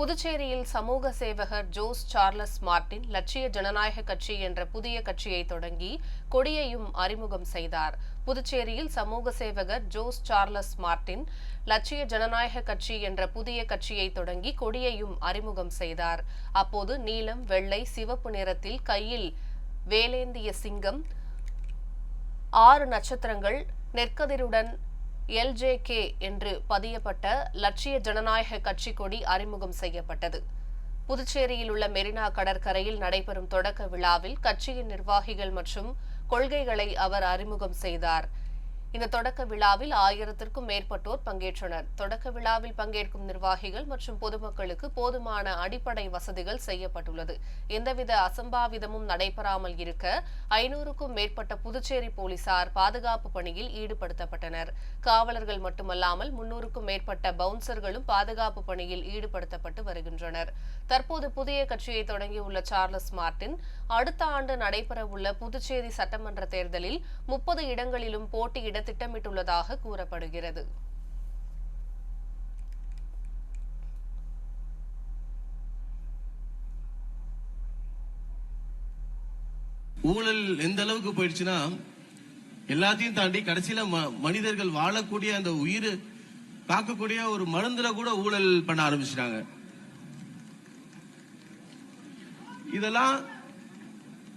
புதுச்சேரியில் சமூக சேவகர் ஜோஸ் சார்லஸ் மார்டின் லட்சிய ஜனநாயக கட்சி என்ற புதிய கட்சியை தொடங்கி கொடியையும் அறிமுகம் செய்தார். புதுச்சேரியில் சமூக சேவகர் ஜோஸ் சார்லஸ் மார்டின் லட்சிய ஜனநாயக கட்சி என்ற புதிய கட்சியை தொடங்கி கொடியையும் அறிமுகம் செய்தார். அப்போது நீலம், வெள்ளை, சிவப்பு நிறத்தில் கையில் வேலேந்திய சிங்கம், 6 நட்சத்திரங்கள், நெற்கதிருடன் LJK என்று பதியப்பட்ட லட்சிய ஜனநாயக கட்சி கொடி அறிமுகம் செய்யப்பட்டது. புதுச்சேரியில் உள்ள மெரினா கடற்கரையில் நடைபெறும் தொடக்க விழாவில் கட்சியின் நிர்வாகிகள் மற்றும் கொள்கைகளை அவர் அறிமுகம் செய்தார். இந்த தொடக்க விழாவில் 1000த்திற்கும் மேற்பட்டோர் பங்கேற்றனர். தொடக்க விழாவில் பங்கேற்கும் நிர்வாகிகள் மற்றும் பொதுமக்களுக்கு போதுமான அடிப்படை வசதிகள் செய்யப்பட்டுள்ளது. எந்தவித அசம்பாவிதமும் நடைபெறாமல் இருக்க 500க்கும் மேற்பட்ட புதுச்சேரி போலீசார் பாதுகாப்பு பணியில் ஈடுபடுத்தப்பட்டனர். காவலர்கள் மட்டுமல்லாமல் 300க்கும் மேற்பட்ட பவுன்சர்களும் பாதுகாப்பு பணியில் ஈடுபடுத்தப்பட்டு வருகின்றனர். தற்போது புதிய கட்சியை தொடங்கியுள்ள சார்லஸ் மார்டின் அடுத்த ஆண்டு நடைபெறவுள்ள புதுச்சேரி சட்டமன்ற தேர்தலில் 30 இடங்களிலும் போட்டியிட திட்டமிட்டுள்ளதாக கூறப்படுகிறது. ஊழல் எந்த அளவுக்கு போயிடுச்சுன்னா, எல்லாத்தையும் தாண்டி கடைசியில மனிதர்கள் வாழக்கூடிய அந்த உயிர் காக்கக்கூடிய ஒரு மருந்துல கூட ஊழல் பண்ண ஆரம்பிச்சிட்டாங்க. இதெல்லாம்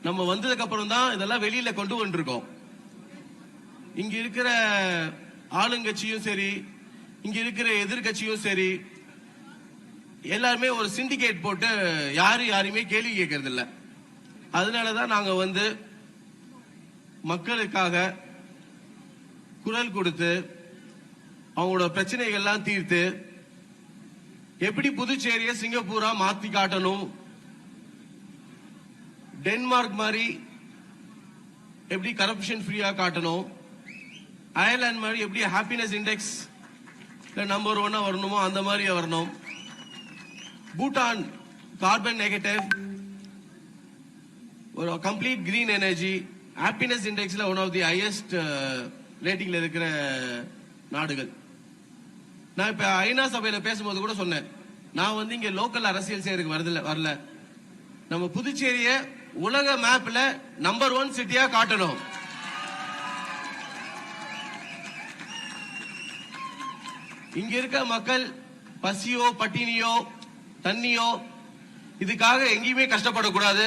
நம்ம வந்ததுக்கு அப்புறம் தான் இதெல்லாம் வெளியில கொண்டு வந்திருக்கோம். இங்க இருக்கிற ஆளுங்கட்சியும் சரி, இங்க இருக்கிற எதிர்கட்சியும் சரி, எல்லாருமே ஒரு சிண்டிகேட் போட்டு யாரையுமே கேள்வி கேட்கறது இல்ல. அதனாலதான் நாங்க மக்களுக்காக குரல் கொடுத்து அவங்களோட பிரச்சனைகள்லாம் தீர்த்து எப்படி புதுச்சேரியை சிங்கப்பூரா மாத்தி காட்டணும், டென்மார்க் மாதிரி எப்படி கரப்ஷன் ஃப்ரீயா காட்டணும், அயர்லாந்து மாதிரி எப்படி ஹாப்பினஸ் இண்டெக்ஸ் நம்பர் 1 வரணுமோ அந்த மாதிரி வரணும், பூட்டான் கார்பன் நெகட்டிவ், ஒரு கம்ப்ளீட் கிரீன் எனர்ஜி, ஹாப்பினஸ் இண்டெக்ஸ்ல ஒன் ஆஃப் தி ஹையஸ்ட் ரேட்டிங்ல இருக்கிற நாடுகள். நான் இப்ப ஐநா சபையில பேசும்போது கூட சொன்னேன், நான் இங்க லோக்கல் அரசியல் செய்யறதுக்கு வரல, நம்ம புதுச்சேரிய உலக மேப்ல நம்பர் 1 சிட்டியா காட்டணும். இங்க இருக்க மக்கள் பசியோ, பட்டினியோ, தண்ணியோ இதுக்காக எங்கேயுமே கஷ்டப்படக்கூடாது.